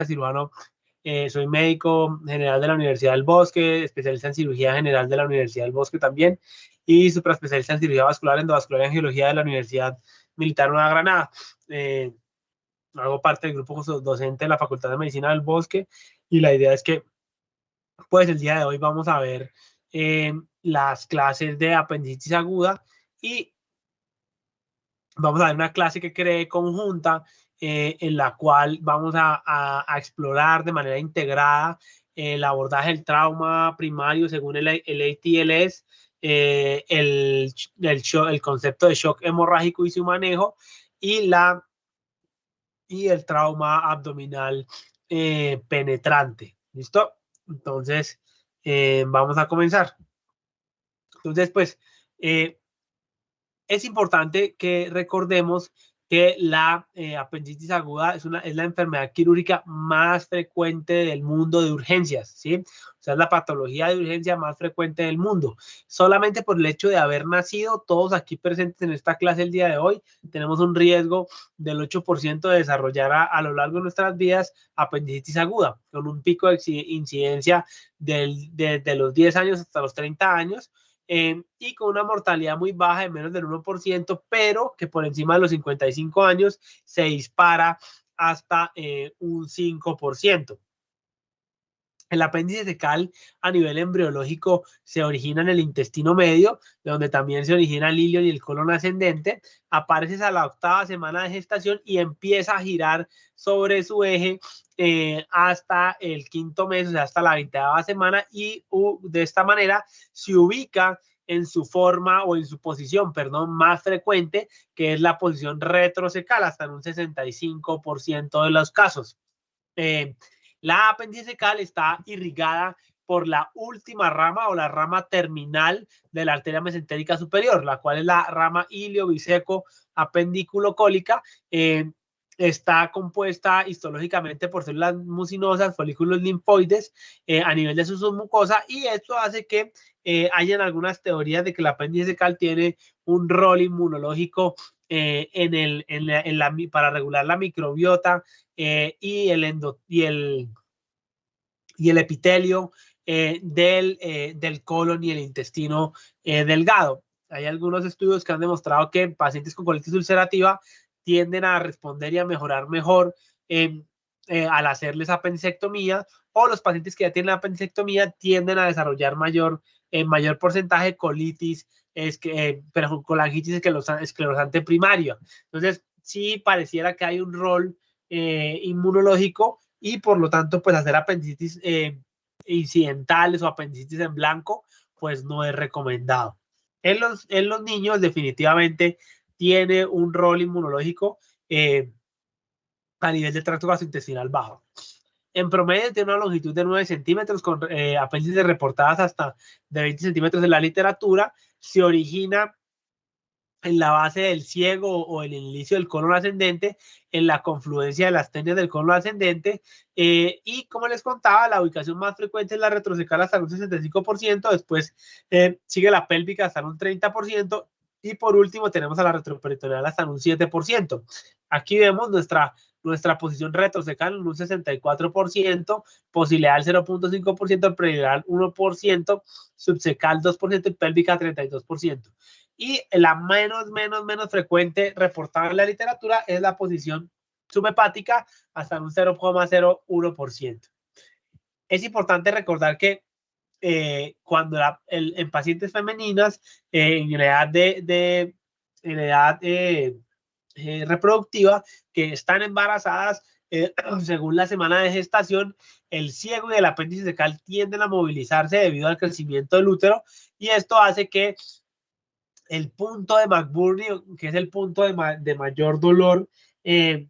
cirujano, soy médico general de la Universidad del Bosque, especialista en cirugía general de la Universidad del Bosque también, y supraespecialista en cirugía vascular, endovascular y angiología de la Universidad Militar Nueva Granada. Hago parte del grupo docente de la Facultad de Medicina del Bosque, y la idea es que, pues, el día de hoy vamos a ver las clases de apendicitis aguda, y vamos a ver una clase que creé conjunta, en la cual vamos a explorar de manera integrada el abordaje del trauma primario según el ATLS, el concepto de shock hemorrágico y su manejo, y el trauma abdominal penetrante. ¿Listo? Entonces, vamos a comenzar. Entonces, pues, es importante que recordemos que la apendicitis aguda es la enfermedad quirúrgica más frecuente del mundo de urgencias, ¿sí? O sea, es la patología de urgencia más frecuente del mundo. Solamente por el hecho de haber nacido, todos aquí presentes en esta clase el día de hoy, tenemos un riesgo del 8% de desarrollar a lo largo de nuestras vidas apendicitis aguda, con un pico de incidencia de los 10 años hasta los 30 años, y con una mortalidad muy baja de menos del 1%, pero que por encima de los 55 años se dispara hasta un 5%. El apéndice fecal a nivel embriológico se origina en el intestino medio, de donde también se origina el ilion y el colon ascendente. Aparece a la 8ª semana de gestación y empieza a girar sobre su eje hasta el 5º mes, o sea, hasta la 20ª semana, y de esta manera se ubica en su forma o en su posición, perdón, más frecuente, que es la posición retrocecal, hasta en un 65% de los casos. La apéndice fecal está irrigada por la última rama o la rama terminal de la arteria mesentérica superior, la cual es la rama iliobiseco apendículo-cólica. Está compuesta histológicamente por células mucinosas, folículos linfoides a nivel de su submucosa, y esto hace que hayan algunas teorías de que la apéndice fecal tiene un rol inmunológico para regular la microbiota y el epitelio del colon y el intestino delgado. Hay algunos estudios que han demostrado que pacientes con colitis ulcerativa tienden a responder y a mejorar mejor al hacerles apendicectomía, o los pacientes que ya tienen apendicectomía tienden a desarrollar mayor porcentaje de colitis, pero con colangitis esclerosante primaria. Entonces, sí pareciera que hay un rol inmunológico, y por lo tanto, pues hacer apendicitis incidentales o apendicitis en blanco, pues no es recomendado. En los niños definitivamente tiene un rol inmunológico a nivel del tracto gastrointestinal bajo. En promedio tiene una longitud de 9 centímetros, con apéndices reportadas hasta de 20 centímetros en la literatura. Se origina en la base del ciego o el inicio del colon ascendente, en la confluencia de las tenias del colon ascendente, y como les contaba, la ubicación más frecuente es la retrocecal hasta un 65%, después sigue la pélvica hasta un 30%, y por último tenemos a la retroperitoneal hasta un 7%. Aquí vemos nuestra posición retrocecal en un 64%, posileal 0.5%, predial 1%, subsecal 2% y pélvica 32%. Y la menos frecuente reportada en la literatura es la posición subhepática, hasta un 0,01%. Es importante recordar que cuando en pacientes femeninas en edad reproductiva, que están embarazadas, según la semana de gestación, el ciego y el apéndice fecal tienden a movilizarse debido al crecimiento del útero, y esto hace que el punto de McBurney, que es el punto de mayor dolor y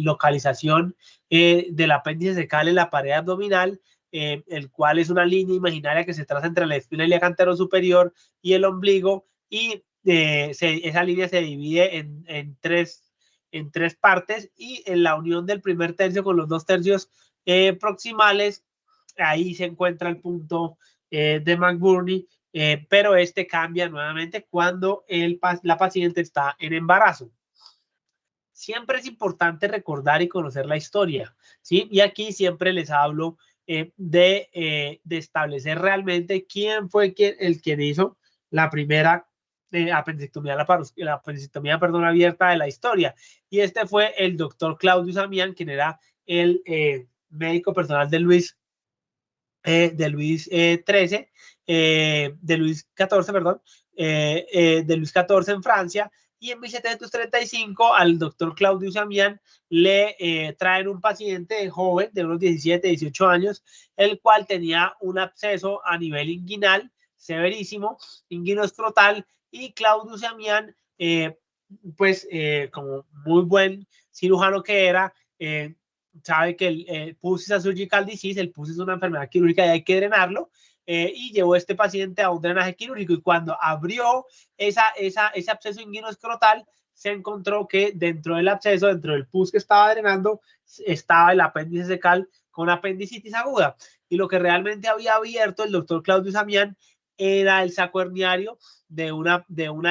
localización del apéndice fecal en la pared abdominal, el cual es una línea imaginaria que se traza entre la espina ilíaca anterior superior y el ombligo, y esa línea se divide en tres partes, y en la unión del primer tercio con los 2 tercios proximales, ahí se encuentra el punto de McBurney, pero cambia nuevamente cuando la paciente está en embarazo. siempre es importante recordar y conocer la historia, ¿sí? Y aquí siempre les hablo de establecer realmente quién fue el quien hizo la primera apendicectomía, la apendicectomía, perdón, abierta de la historia. Y este fue el doctor Claudius Amián, quien era el médico personal de Luis XIII, de Luis XIV, perdón, de Luis XIV en Francia. Y en 1735 al doctor Claudius Amián le traen un paciente joven de unos 17, 18 años, el cual tenía un absceso a nivel inguinal severísimo, inguinoescrotal, y Claudius Amián, como muy buen cirujano que era, sabe que el pus is a surgical disease, el pus es una enfermedad quirúrgica y hay que drenarlo, y llevó a este paciente a un drenaje quirúrgico, y cuando abrió ese absceso inguinoescrotal, se encontró que dentro del absceso, dentro del pus que estaba drenando, estaba el apéndice secal con apendicitis aguda, y lo que realmente había abierto el doctor Claudius Amián era el saco herniario de una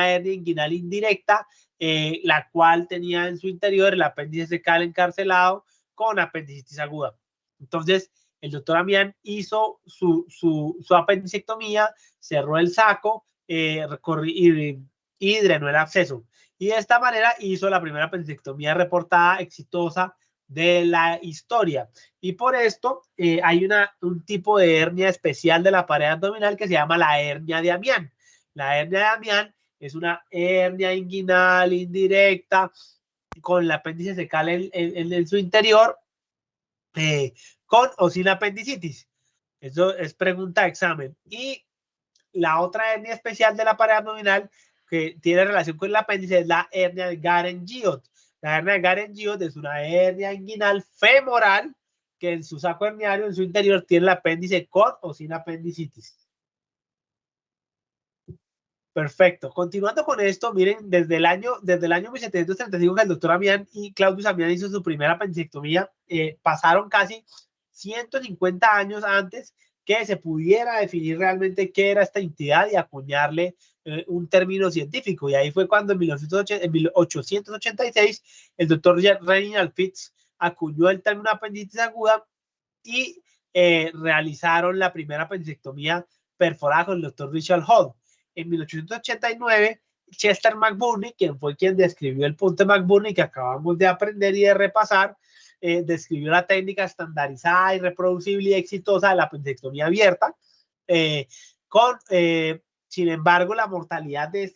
hernia inguinal indirecta, la cual tenía en su interior el apéndice secal encarcelado con apendicitis aguda. Entonces, el doctor Amián hizo su apendicectomía, cerró el saco y drenó el absceso. Y de esta manera hizo la primera apendicectomía reportada exitosa de la historia. Y por esto hay un tipo de hernia especial de la pared abdominal que se llama la hernia de Amián. La hernia de Amián es una hernia inguinal indirecta con el apéndice secal en su interior, con o sin apendicitis. Eso es pregunta de examen. Y la otra hernia especial de la pared abdominal que tiene relación con el apéndice es la hernia de Garen-Giot. La hernia de Garen-Giot es una hernia inguinal femoral que en su saco herniario, en su interior, tiene el apéndice con o sin apendicitis. Perfecto. Continuando con esto, miren, desde el año 1735 que el doctor Amián y Claudius Amián hizo su primera apendicectomía, pasaron casi 150 años antes que se pudiera definir realmente qué era esta entidad y acuñarle un término científico. Y ahí fue cuando en 1886 el doctor Reginald Fitz acuñó el término apendicitis aguda y realizaron la primera apendicectomía perforada con el doctor Richard Hall. En 1889, Chester McBurney, quien fue quien describió el punto de McBurney que acabamos de aprender y de repasar, describió la técnica estandarizada y reproducible y exitosa de la apendicectomía abierta. Sin embargo, la mortalidad de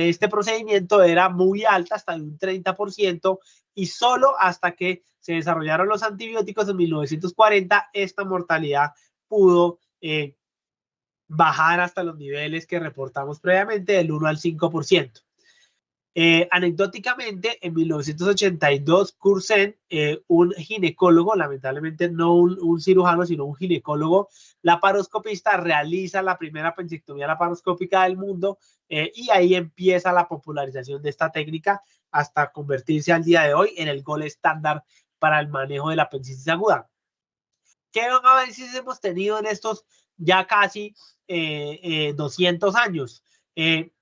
este procedimiento era muy alta, hasta de un 30%, y solo hasta que se desarrollaron los antibióticos en 1940, esta mortalidad pudo bajar hasta los niveles que reportamos previamente del 1 al 5%. Anecdóticamente, en 1982, Cursen, un ginecólogo, lamentablemente no un cirujano, sino un ginecólogo laparoscopista, realiza la primera apendicectomía laparoscópica del mundo, y ahí empieza la popularización de esta técnica hasta convertirse al día de hoy en el gold estándar para el manejo de la apendicitis aguda. ¿Qué avances hemos tenido en estos ya casi 200 años?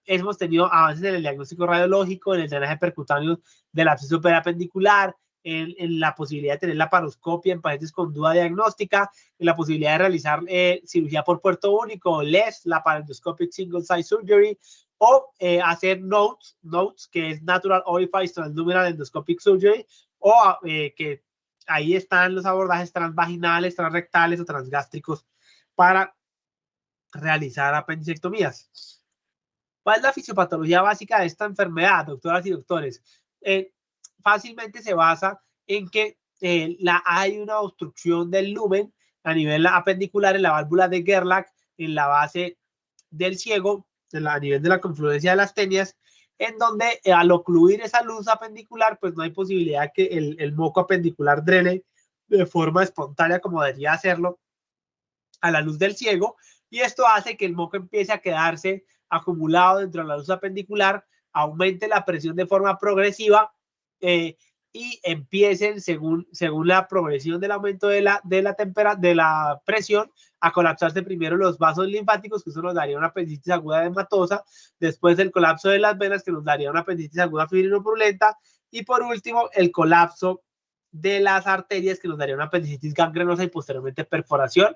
Hemos tenido avances en el diagnóstico radiológico, en el drenaje percutáneo del absceso periapendicular, en la posibilidad de tener laparoscopia en pacientes con duda diagnóstica, en la posibilidad de realizar cirugía por puerto único, LES, laparoscopic single site surgery, o hacer NOTES, que es Natural Orifice Transluminal Endoscopic Surgery, o que ahí están los abordajes transvaginales, transrectales o transgástricos para realizar apendicectomías. ¿Cuál es la fisiopatología básica de esta enfermedad, doctoras y doctores? Fácilmente se basa en que hay una obstrucción del lumen a nivel apendicular en la válvula de Gerlach, en la base del ciego, a nivel de la confluencia de las tenias, en donde al ocluir esa luz apendicular, pues no hay posibilidad que el moco apendicular drene de forma espontánea como debería hacerlo a la luz del ciego, y esto hace que el moco empiece a quedarse acumulado dentro de la luz apendicular, aumente la presión de forma progresiva, y empiecen, según la progresión del aumento de la presión, a colapsarse primero los vasos linfáticos, que eso nos daría una apendicitis aguda hematosa, después el colapso de las venas, que nos daría una apendicitis aguda fibrinopurulenta, y por último, el colapso de las arterias, que nos daría una apendicitis gangrenosa y posteriormente perforación,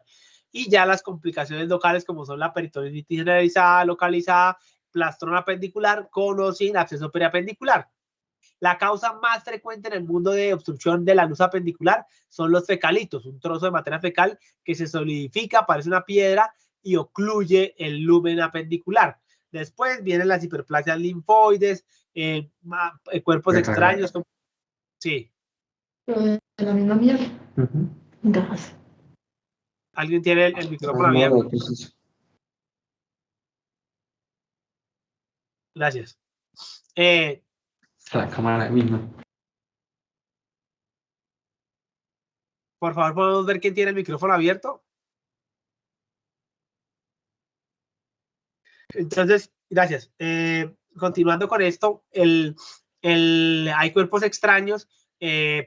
y ya las complicaciones locales, como son la peritonitis generalizada, localizada, plastrón apendicular, con o sin absceso periapendicular. La causa más frecuente en el mundo de obstrucción de la luz apendicular son los fecalitos, un trozo de materia fecal que se solidifica, parece una piedra y ocluye el lumen apendicular. Después vienen las hiperplasias linfoides, cuerpos extraños. Sí. La misma mierda. Gas. ¿Alguien tiene el micrófono abierto? Gracias. La cámara misma. Por favor, podemos ver quién tiene el micrófono abierto. Entonces, gracias. Continuando con esto, hay cuerpos extraños,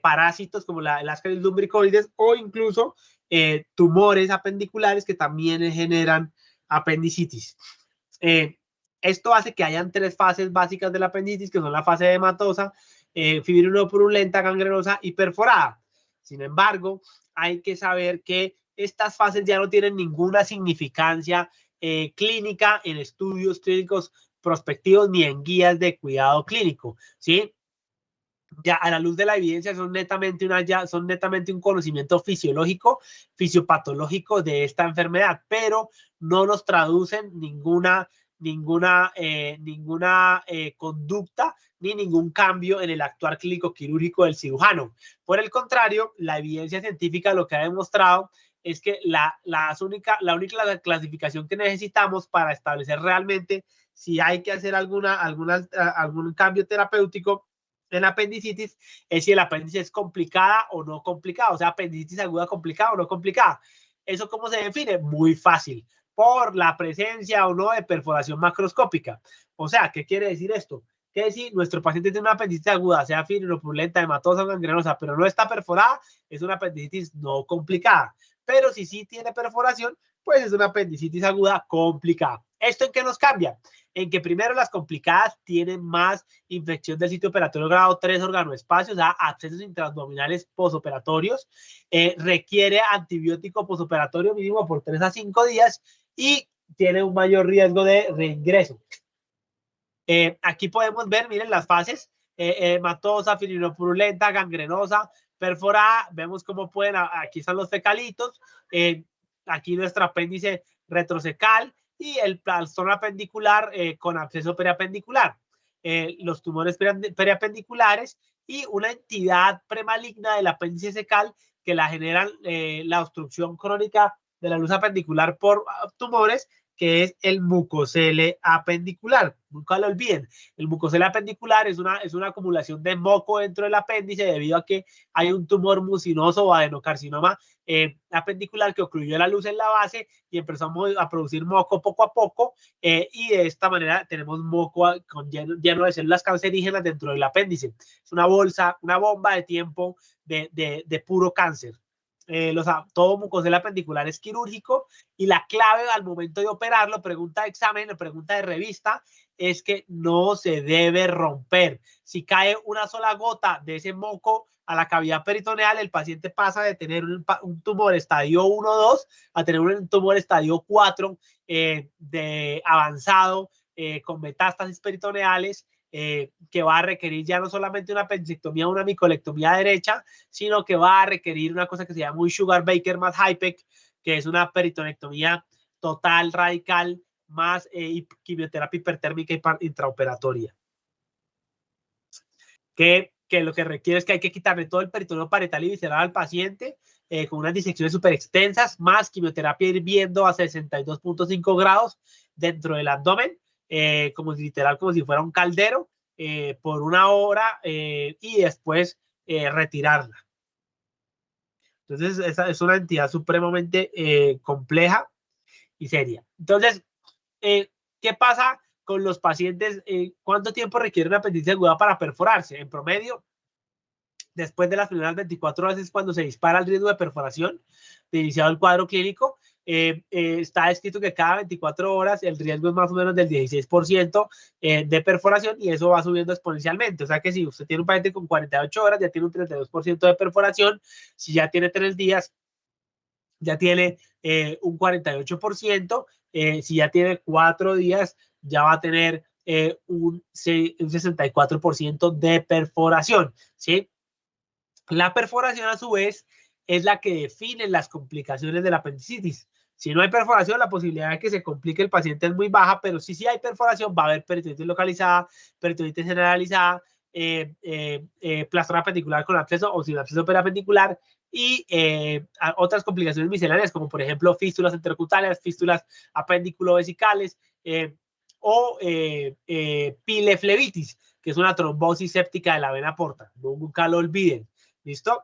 parásitos como las Ascaris lumbricoides o incluso tumores apendiculares que también generan apendicitis. Esto hace que hayan tres fases básicas de la apendicitis, que son la fase hematosa, fibrinopurulenta, gangrenosa y perforada. Sin embargo, hay que saber que estas fases ya no tienen ninguna significancia clínica en estudios clínicos prospectivos ni en guías de cuidado clínico, ¿sí? Ya a la luz de la evidencia son netamente un conocimiento fisiológico, fisiopatológico de esta enfermedad, pero no nos traducen ninguna conducta ni ningún cambio en el actuar clínico quirúrgico del cirujano. Por el contrario, la evidencia científica lo que ha demostrado es que la única clasificación que necesitamos para establecer realmente si hay que hacer algún cambio terapéutico en apendicitis es si el apéndice es complicada o no complicada, o sea, apendicitis aguda complicada o no complicada. ¿Eso cómo se define? Muy fácil, por la presencia o no de perforación macroscópica. O sea, ¿qué quiere decir esto? Que si nuestro paciente tiene una apendicitis aguda, sea fibrinopurulenta, hematosa o gangrenosa, pero no está perforada, es una apendicitis no complicada. Pero si sí tiene perforación, pues es una apendicitis aguda complicada. ¿Esto en qué nos cambia? En que primero las complicadas tienen más infección del sitio operatorio grado 3 organoespacios, o sea, abscesos intraabdominales posoperatorios, requiere antibiótico posoperatorio mínimo por 3 a 5 días y tiene un mayor riesgo de reingreso. Aquí podemos ver, miren las fases, hematosa, fibrinopurulenta, gangrenosa, perforada, vemos cómo pueden, aquí están los fecalitos, aquí nuestro apéndice retrocecal y el plastrón apendicular con absceso periapendicular, los tumores periapendiculares y una entidad premaligna del apéndice cecal que la generan la obstrucción crónica de la luz apendicular por tumores, que es el mucocele apendicular. Nunca lo olviden. El mucocele apendicular es una acumulación de moco dentro del apéndice debido a que hay un tumor mucinoso o adenocarcinoma apendicular que ocluyó la luz en la base y empezamos a producir moco poco a poco y de esta manera tenemos moco lleno de células cancerígenas dentro del apéndice. Es una bomba de tiempo de puro cáncer. Todo mucocele apendicular es quirúrgico y la clave al momento de operarlo, pregunta de examen, pregunta de revista, es que no se debe romper. Si cae una sola gota de ese moco a la cavidad peritoneal, el paciente pasa de tener un tumor estadio 1 o 2 a tener un tumor estadio 4 de avanzado con metástasis peritoneales, que va a requerir ya no solamente una apendicectomía o una micolectomía derecha, sino que va a requerir una cosa que se llama un Sugar Baker más HIPEC, que es una peritonectomía total, radical, más quimioterapia hipertérmica y intraoperatoria. Que lo que requiere es que hay que quitarle todo el peritoneo parietal y visceral al paciente con unas disecciones súper extensas, más quimioterapia hirviendo a 62.5 grados dentro del abdomen, como si fuera un caldero, por 1 hora y después retirarla. Entonces, esa es una entidad supremamente compleja y seria. Entonces, ¿qué pasa con los pacientes? ¿Cuánto tiempo requiere una apendicitis aguda para perforarse? En promedio, después de las primeras 24 horas es cuando se dispara el riesgo de perforación, de iniciado el cuadro clínico. Está escrito que cada 24 horas el riesgo es más o menos del 16% de perforación y eso va subiendo exponencialmente. O sea que si usted tiene un paciente con 48 horas, ya tiene un 32% de perforación. Si ya tiene 3 días, ya tiene un 48%. Si ya tiene 4 días, ya va a tener un 64% de perforación, ¿sí? La perforación, a su vez, es la que define las complicaciones de la apendicitis. Si no hay perforación, la posibilidad de que se complique el paciente es muy baja, pero si hay perforación, va a haber peritonitis localizada, peritonitis generalizada, plastroma apendicular con absceso o sin absceso periapendicular y otras complicaciones misceláneas, como por ejemplo fístulas enterocutáneas, fístulas apendículo-vesicales o pileflebitis, que es una trombosis séptica de la vena porta. Nunca lo olviden. ¿Listo?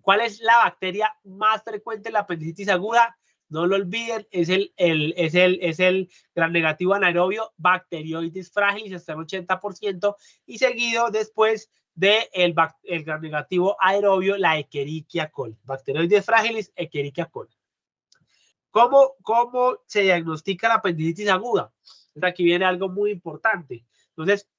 ¿Cuál es la bacteria más frecuente en la apendicitis aguda? No lo olviden, es el gram negativo anaerobio Bacteroides fragilis hasta el 80% y seguido después del gram negativo aerobio, la Escherichia coli. Bacteroides fragilis, Escherichia coli. ¿Cómo se diagnostica la apendicitis aguda? Entonces, aquí viene algo muy importante. Entonces,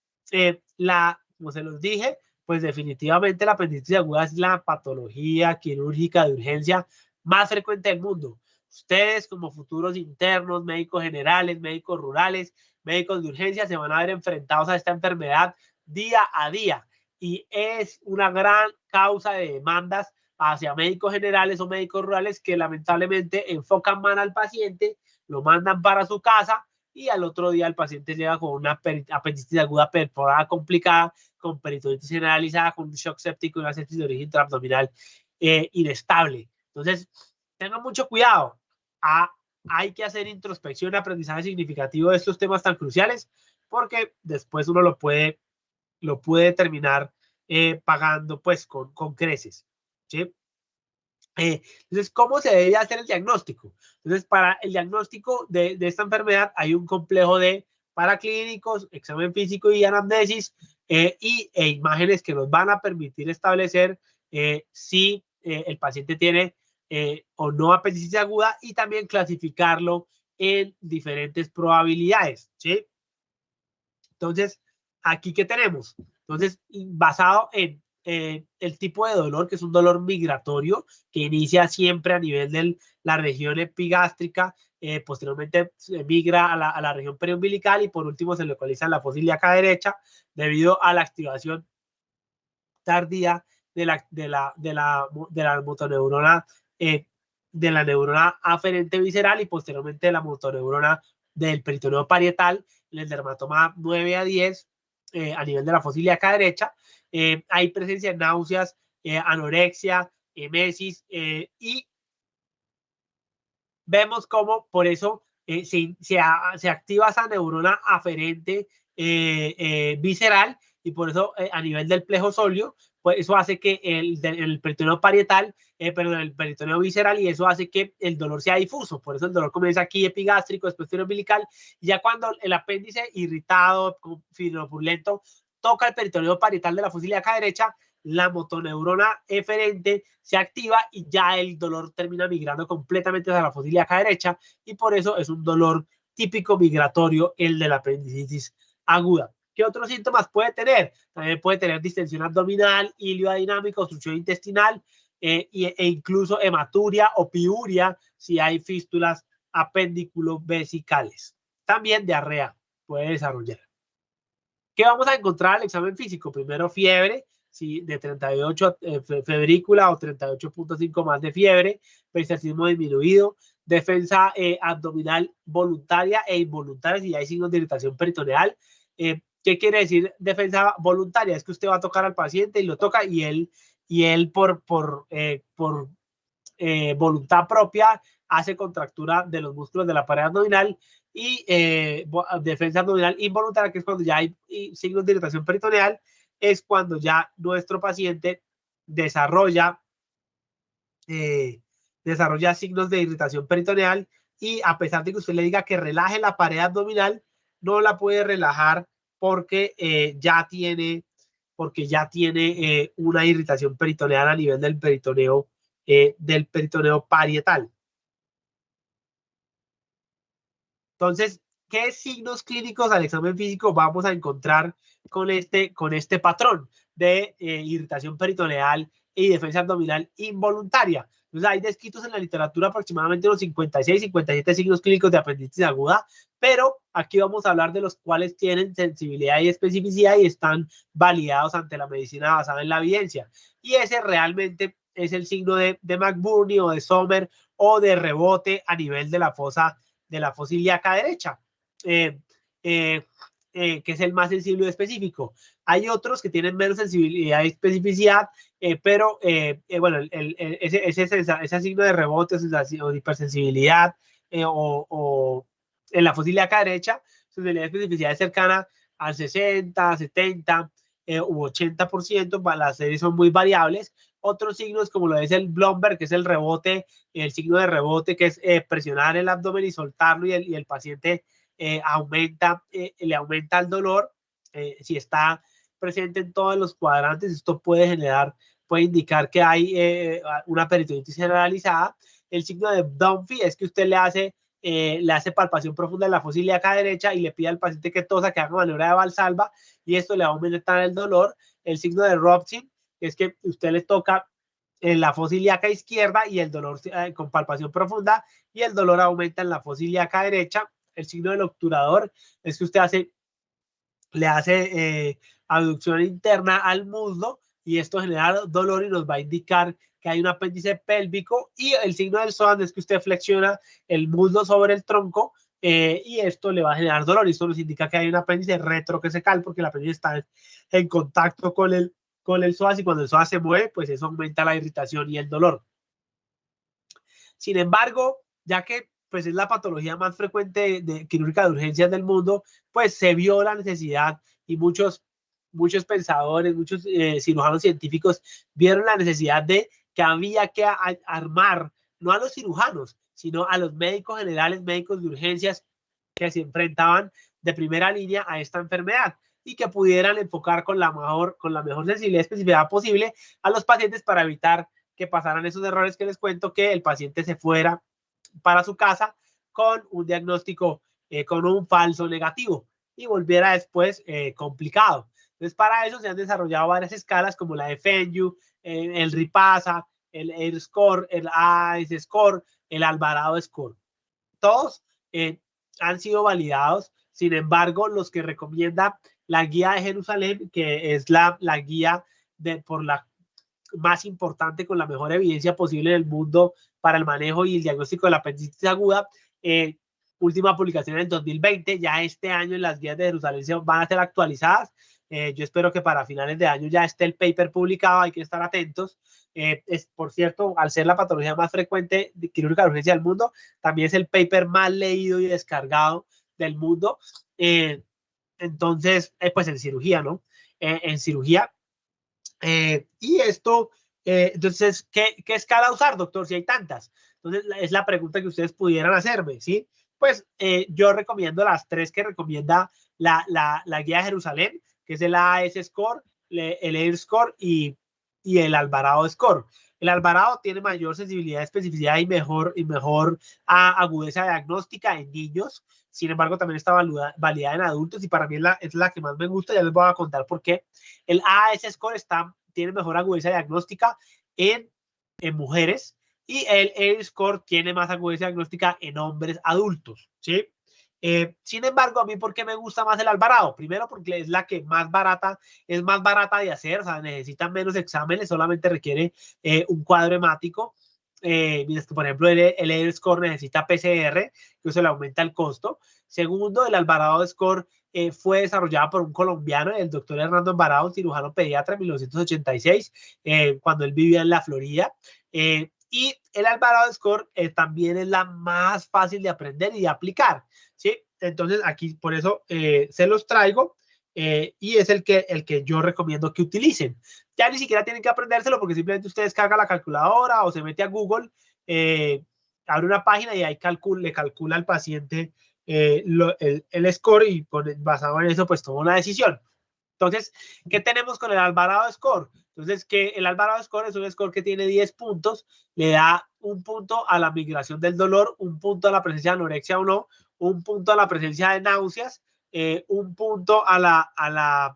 como se los dije, pues definitivamente la apendicitis aguda es la patología quirúrgica de urgencia más frecuente del mundo. Ustedes como futuros internos, médicos generales, médicos rurales, médicos de urgencia se van a ver enfrentados a esta enfermedad día a día y es una gran causa de demandas hacia médicos generales o médicos rurales que lamentablemente enfocan mal al paciente, lo mandan para su casa y al otro día el paciente llega con una apendicitis aguda perforada complicada, con peritonitis generalizada, con un shock séptico y una sepsis de origen intraabdominal inestable. Entonces, tengan mucho cuidado. Hay que hacer introspección y aprendizaje significativo de estos temas tan cruciales porque después uno lo puede terminar pagando pues con creces. ¿Sí? Entonces, ¿cómo se debe hacer el diagnóstico? Entonces, para el diagnóstico de esta enfermedad hay un complejo de paraclínicos, examen físico y anamnesis e imágenes que nos van a permitir establecer si el paciente tiene o no apendicitis aguda y también clasificarlo en diferentes probabilidades, ¿sí? Entonces, ¿aquí qué tenemos? Entonces, basado en el tipo de dolor, que es un dolor migratorio, que inicia siempre a nivel de la región epigástrica, posteriormente migra a la región periumbilical y por último se localiza en la fosa ilíaca derecha debido a la activación tardía de la motoneurona, de la neurona aferente visceral y posteriormente de la motoneurona del peritoneo parietal, en el dermatoma 9 a 10, a nivel de la fosa ilíaca derecha. Hay presencia de náuseas, anorexia, emesis y vemos cómo por eso se activa esa neurona aferente visceral y por eso a nivel del plejo sóleo, pues eso hace que el peritoneo parietal, perdón, el peritoneo visceral y eso hace que el dolor sea difuso. Por eso el dolor comienza aquí epigástrico, después umbilical y ya cuando el apéndice irritado, fibropurulento, toca el peritoneo parietal de la fosa ilíaca derecha, la motoneurona eferente se activa y ya el dolor termina migrando completamente hacia la fosa ilíaca derecha y por eso es un dolor típico migratorio el de la apendicitis aguda. ¿Qué otros síntomas puede tener? También puede tener distensión abdominal, ilio adinámico, obstrucción intestinal e incluso hematuria o piuria si hay fístulas apendículo-vesicales. También diarrea puede desarrollar. ¿Qué vamos a encontrar al examen físico? Primero fiebre, ¿sí? De 38 febrícula o 38.5 más de fiebre, peristaltismo disminuido, defensa abdominal voluntaria e involuntaria si hay signos de irritación peritoneal. ¿Qué quiere decir defensa voluntaria? Es que usted va a tocar al paciente y lo toca y él por voluntad propia hace contractura de los músculos de la pared abdominal y defensa abdominal involuntaria, que es cuando ya hay signos de irritación peritoneal, es cuando ya nuestro paciente desarrolla signos de irritación peritoneal y a pesar de que usted le diga que relaje la pared abdominal, no la puede relajar porque ya tiene porque ya tiene una irritación peritoneal a nivel del peritoneo parietal. Entonces, ¿qué signos clínicos al examen físico vamos a encontrar con este patrón de irritación peritoneal y defensa abdominal involuntaria? Entonces, hay descritos en la literatura aproximadamente unos 56, 57 signos clínicos de apendicitis aguda, pero aquí vamos a hablar de los cuales tienen sensibilidad y especificidad y están validados ante la medicina basada en la evidencia. Y ese realmente es el signo de McBurney o de Sommer o de rebote a nivel de la fosa ilíaca derecha, que es el más sensible y específico. Hay otros que tienen menos sensibilidad y especificidad, pero bueno, ese signo de rebote o de hipersensibilidad o en la fosa ilíaca derecha, su sensibilidad y especificidad es cercana al 60, 70 u 80%, las series son muy variables. Otros signos como lo es el Blomberg, que es el rebote, el signo de rebote, que es presionar el abdomen y soltarlo, y el paciente le aumenta el dolor. Si está presente en todos los cuadrantes, esto puede indicar que hay una peritonitis generalizada. El signo de Dunphy es que usted le hace palpación profunda en la fosa ilíaca derecha y le pide al paciente que tosa, que haga maniobra de Valsalva, y esto le va a aumentar el dolor. El signo de Robson es que usted le toca en la fosa ilíaca izquierda y el dolor con palpación profunda, y el dolor aumenta en la fosa ilíaca derecha. El signo del obturador es que usted le hace abducción interna al muslo, y esto genera dolor y nos va a indicar que hay un apéndice pélvico. Y el signo del Swan es que usted flexiona el muslo sobre el tronco, y esto le va a generar dolor, y esto nos indica que hay un apéndice retroquesecal, porque el apéndice está en contacto con el psoas, y cuando el psoas se mueve, pues eso aumenta la irritación y el dolor. Sin embargo, ya que pues es la patología más frecuente de quirúrgica de urgencias del mundo, pues se vio la necesidad, y muchos pensadores, muchos cirujanos científicos vieron la necesidad de que había que armar, no a los cirujanos, sino a los médicos generales, médicos de urgencias, que se enfrentaban de primera línea a esta enfermedad, y que pudieran enfocar con la mejor sensibilidad y especificidad posible a los pacientes, para evitar que pasaran esos errores que les cuento, que el paciente se fuera para su casa con un diagnóstico, con un falso negativo, y volviera después complicado. Entonces, para eso se han desarrollado varias escalas, como la de Fenju, el Ripasa, el AIR Score, el AS Score, el Alvarado Score. Todos han sido validados. Sin embargo, los que recomienda la guía de Jerusalén, que es la guía por la más importante, con la mejor evidencia posible en el mundo para el manejo y el diagnóstico de la apendicitis aguda, última publicación en el 2020. Ya este año en las guías de Jerusalén van a ser actualizadas. Yo espero que para finales de año ya esté el paper publicado, hay que estar atentos. Por cierto, al ser la patología más frecuente de quirúrgica de urgencia del mundo, también es el paper más leído y descargado del mundo. Entonces, pues en cirugía, ¿no? En cirugía. Y esto, entonces, ¿qué escala usar, doctor? Si hay tantas. Entonces, es la pregunta que ustedes pudieran hacerme, ¿sí? Pues yo recomiendo las tres que recomienda la guía de Jerusalén, que es el AS Score, el AIR Score y el Alvarado Score. El Alvarado tiene mayor sensibilidad, especificidad y mejor agudeza diagnóstica en niños. Sin embargo, también está validada en adultos, y para mí es la que más me gusta. Ya les voy a contar por qué. El AS Score tiene mejor agudeza diagnóstica en mujeres, y el AIR Score tiene más agudeza diagnóstica en hombres adultos, ¿sí? Sin embargo, a mí, ¿por qué me gusta más el Alvarado? Primero, porque es la que es más barata de hacer, o sea, necesita menos exámenes, solamente requiere un cuadro hemático, mientras que, por ejemplo, el AIR Score necesita PCR, que eso le aumenta el costo. Segundo, el Alvarado Score fue desarrollado por un colombiano, el doctor Hernando Alvarado, cirujano pediatra, en 1986, cuando él vivía en la Florida. Y el Alvarado Score también es la más fácil de aprender y de aplicar, ¿sí? Entonces, aquí por eso se los traigo, y es el que yo recomiendo que utilicen. Ya ni siquiera tienen que aprendérselo, porque simplemente ustedes cargan la calculadora o se mete a Google, abre una página y ahí le calcula al paciente el score, y basado en eso, pues toma una decisión. Entonces, ¿qué tenemos con el Alvarado Score? Entonces, que el Alvarado Score es un score que tiene 10 puntos, le da un punto a la migración del dolor, un punto a la presencia de anorexia o no, un punto a la presencia de náuseas, un punto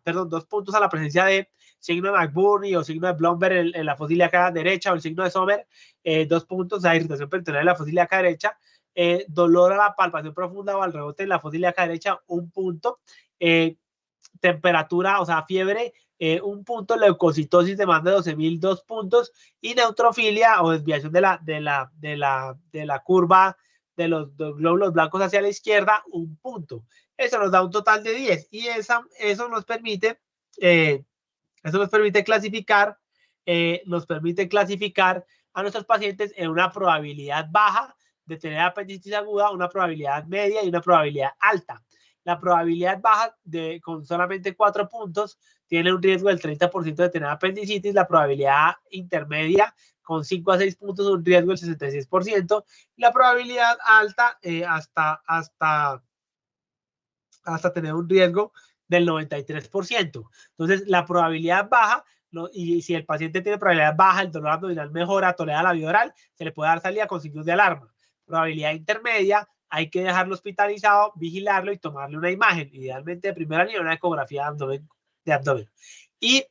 perdón, 2 puntos a la presencia de signo de McBurney o signo de Blomberg en la fosa ilíaca derecha o el signo de Sommer, 2 puntos a irritación peritoneal en la fosa ilíaca derecha, dolor a la palpación profunda o al rebote en la fosa ilíaca derecha, 1 punto, temperatura, o sea, fiebre, 1 punto, leucocitosis de más de 12.000, 2 puntos, y neutrofilia o desviación de la curva de los glóbulos blancos hacia la izquierda, 1 punto. Eso nos da un total de 10 y eso nos permite clasificar a nuestros pacientes en una probabilidad baja de tener apendicitis aguda, una probabilidad media y una probabilidad alta. La probabilidad baja con solamente 4 puntos tiene un riesgo del 30% de tener apendicitis. La probabilidad intermedia con 5 a 6 puntos un riesgo del 66%. La probabilidad alta hasta tener un riesgo del 93%. Entonces, la probabilidad baja, y si el paciente tiene probabilidad baja, el dolor abdominal mejora, tolera la vía oral, se le puede dar salida con signos de alarma. Probabilidad intermedia, hay que dejarlo hospitalizado, vigilarlo y tomarle una imagen, idealmente de primera línea, una ecografía de abdomen. Y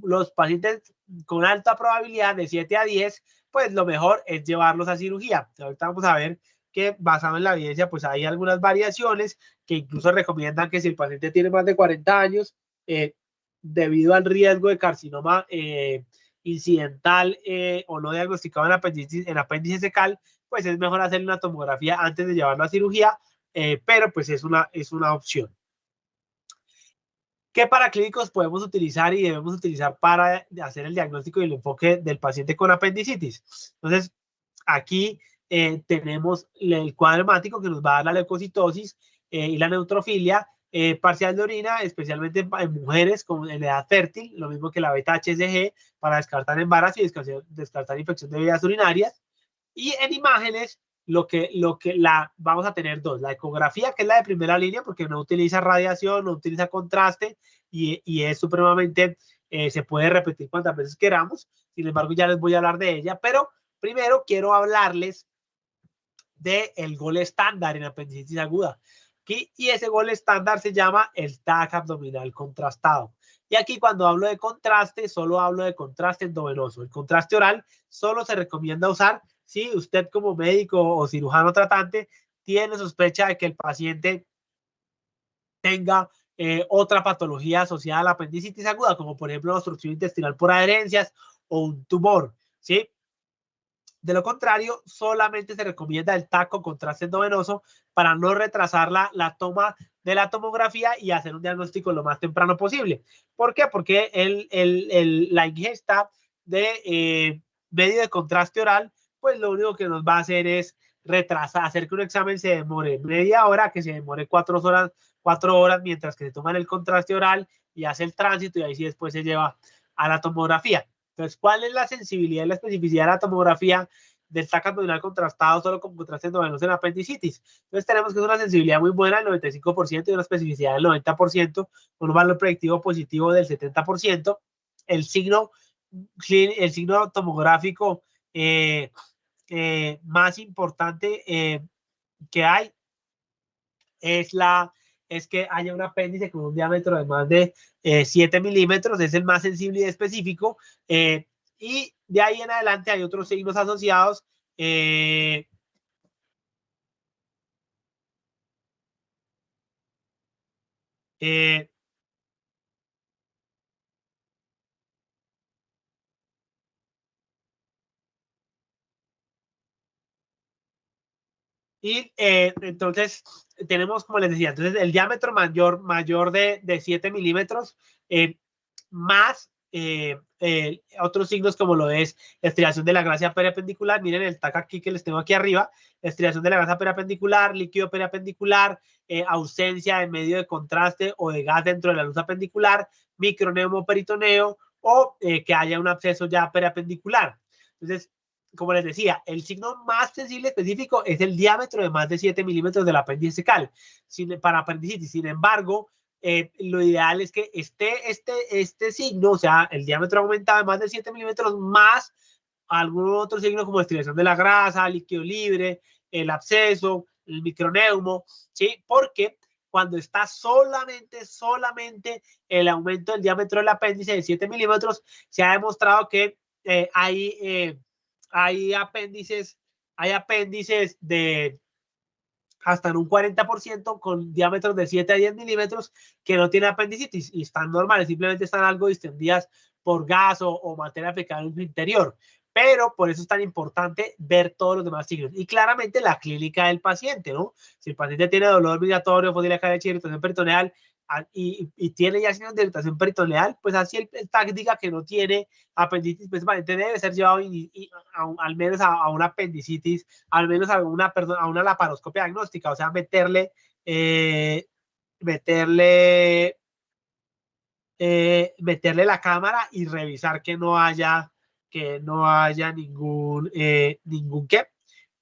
los pacientes con alta probabilidad de 7 a 10, pues lo mejor es llevarlos a cirugía. Ahorita vamos a ver que basado en la evidencia, pues hay algunas variaciones que incluso recomiendan que si el paciente tiene más de 40 años, debido al riesgo de carcinoma incidental o no diagnosticado en apéndice secal, pues es mejor hacer una tomografía antes de llevarlo a cirugía, pero pues es una opción. ¿Qué paraclínicos podemos utilizar y debemos utilizar para hacer el diagnóstico y el enfoque del paciente con apendicitis? Entonces, aquí tenemos el cuadro hemático que nos va a dar la leucocitosis y la neutrofilia parcial de orina, especialmente en mujeres en edad fértil, lo mismo que la beta-HCG para descartar embarazo y descartar infección de vías urinarias. Y en imágenes, vamos a tener 2, la ecografía, que es la de primera línea, porque no utiliza radiación, no utiliza contraste, y es supremamente, se puede repetir cuantas veces queramos. Sin embargo, ya les voy a hablar de ella, pero primero quiero hablarles del gol estándar en apendicitis aguda. Y ese gol estándar se llama el TAC abdominal contrastado. Y aquí cuando hablo de contraste, solo hablo de contraste endovenoso. El contraste oral solo se recomienda usar si usted como médico o cirujano tratante tiene sospecha de que el paciente tenga otra patología asociada a la apendicitis aguda, como por ejemplo una obstrucción intestinal por adherencias o un tumor, ¿sí? De lo contrario, solamente se recomienda el TAC con contraste endovenoso para no retrasar la toma de la tomografía y hacer un diagnóstico lo más temprano posible. ¿Por qué? Porque la ingesta de medio de contraste oral, pues lo único que nos va a hacer es retrasar, hacer que un examen se demore media hora, que se demore 4 horas mientras que se toma el contraste oral y hace el tránsito y ahí sí después se lleva a la tomografía. Entonces, ¿cuál es la sensibilidad y la especificidad de la tomografía del TAC abdominal contrastado solo con contraste endovenoso en apendicitis? Entonces, tenemos que es una sensibilidad muy buena del 95% y una especificidad del 90%, con un valor predictivo positivo del 70%. El signo tomográfico más importante que hay es que haya un apéndice con un diámetro de más de 7 milímetros, es el más sensible y específico, y de ahí en adelante hay otros signos asociados. Y entonces tenemos, como les decía, entonces el diámetro mayor de 7 milímetros, más otros signos como lo es estriación de la grasa periapendicular. Miren el TAC aquí que les tengo aquí arriba: estriación de la grasa periapendicular, líquido periapendicular, ausencia de medio de contraste o de gas dentro de la luz apendicular, microneumo-peritoneo o que haya un absceso ya periapendicular. Entonces, como les decía, el signo más sensible específico es el diámetro de más de 7 milímetros del apéndice secal para apendicitis. Sin embargo, lo ideal es que este signo, o sea, el diámetro aumentado de más de 7 milímetros más algún otro signo como estriación de la grasa, líquido libre, el absceso, el microneumo, ¿sí? Porque cuando está solamente el aumento del diámetro del apéndice de 7 milímetros, se ha demostrado que hay apéndices de hasta en un 40% con diámetros de 7 a 10 milímetros que no tienen apendicitis y están normales, simplemente están algo distendidas por gas o materia fecal en su interior. Pero por eso es tan importante ver todos los demás signos. Y claramente la clínica del paciente, ¿no? Si el paciente tiene dolor migratorio, fósil de irritación peritoneal y tiene ya signos de irritación peritoneal, pues así el TAC diga que no tiene apendicitis, pues el paciente debe ser llevado al menos a una apendicitis, al menos a una laparoscopia diagnóstica, o sea, meterle la cámara y revisar que no haya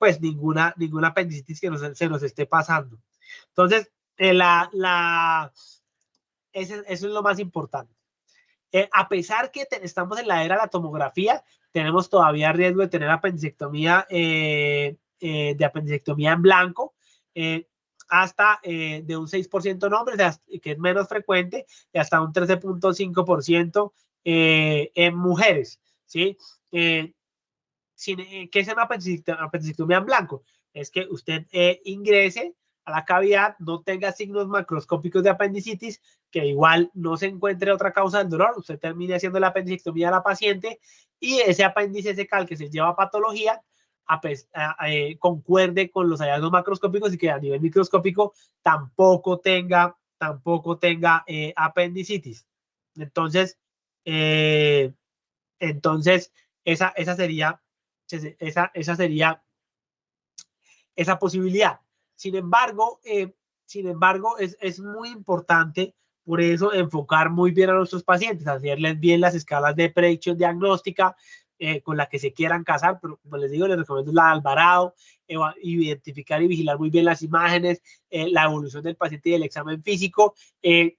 ninguna apendicitis que se nos esté pasando. Entonces, eso es lo más importante. A pesar que estamos en la era de la tomografía, tenemos todavía riesgo de tener apendicectomía, en blanco, hasta de un 6% en hombres, que es menos frecuente, y hasta un 13.5% en mujeres, ¿sí? ¿Qué es una apendicectomía en blanco? Es que usted ingrese a la cavidad, no tenga signos macroscópicos de apendicitis, que igual no se encuentre otra causa del dolor, usted termine haciendo la apendicectomía a la paciente y ese apéndice secal que se lleva a patología concuerde con los hallazgos macroscópicos y que a nivel microscópico tampoco tenga apendicitis. Entonces, esa sería esa posibilidad. Sin embargo, es muy importante por eso enfocar muy bien a nuestros pacientes, hacerles bien las escalas de predicción diagnóstica con la que se quieran casar, pero como les digo, les recomiendo la de Alvarado, identificar y vigilar muy bien las imágenes, la evolución del paciente y el examen físico, y